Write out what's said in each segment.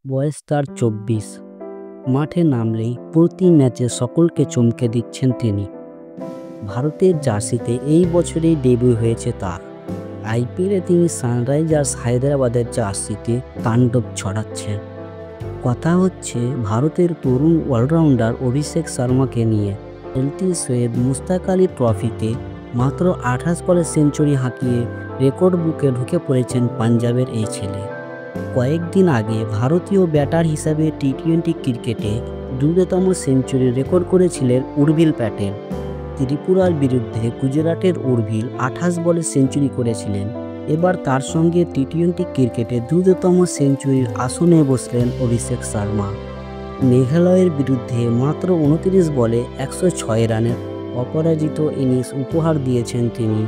বয়স তার ২৪। মাঠে নামলেই প্রতি ম্যাচে সকলকে চমকে দিচ্ছেন তিনি। ভারতের জার্সিতে এই বছরেই ডেবিউ হয়েছে তার। আইপিএলে তিনি সানরাইজার্স হায়দ্রাবাদের জার্সিতে তাণ্ডব ছড়াচ্ছেন। কথা হচ্ছে ভারতের তরুণ অলরাউন্ডার অভিষেক শর্মাকে নিয়ে। এলটি সৈয়দ মুস্তাক আলী ট্রফিতে মাত্র ২৮ বলে সেঞ্চুরি হাঁকিয়ে রেকর্ড বুকে ঢুকে পড়েছেন পাঞ্জাবের এই ছেলে। কয়েকদিন আগে ভারতীয় ব্যাটার হিসাবে টি-20 ক্রিকেটে দ্রুততম সেঞ্চুরি রেকর্ড করেছিলেন উর্ভিল প্যাটেল। ত্রিপুরার বিরুদ্ধে গুজরাটের উর্ভিল ২৮ বলে সেঞ্চুরি করেছিলেন। এবার তার সঙ্গে টি-20 ক্রিকেটে দ্রুততম সেঞ্চুরির আসনে বসলেন অভিষেক শর্মা। মেঘালয়ের বিরুদ্ধে মাত্র ২৯ বলে ১০৬ রানের অপরাজিত ইনিংস উপহার দিয়েছেন তিনি।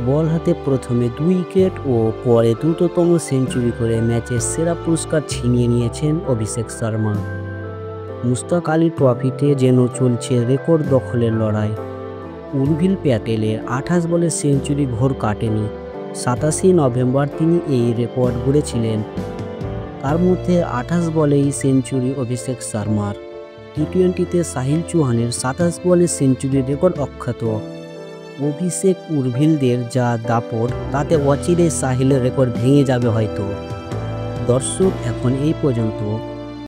বল হাতে প্রথমে ২ উইকেট ও পরে দ্রুততম সেঞ্চুরি করে ম্যাচের সেরা পুরস্কার ছিনিয়ে নিয়েছেন অভিষেক শর্মা। মুস্তাক আলী ট্রফিতে যেন চলছে রেকর্ড দখলের লড়াই। উর্ভিল প্যাটেলের ২৮ বলে সেঞ্চুরি ঘোর কাটেনি। ২৭ নভেম্বর তিনি এই রেকর্ড গড়েছিলেন। তার মধ্যে ২৮ বলেই সেঞ্চুরি অভিষেক শর্মার। টি-20তে সাহিল চৌহানের ২৭ বলে সেঞ্চুরির রেকর্ড অক্ষত। অভিষেক উর্ভিলদের যা দাপট, তাতে অচিরেই সাহিলের রেকর্ড ভেঙে যাবে হয়তো। দর্শক, এখন এই পর্যন্ত।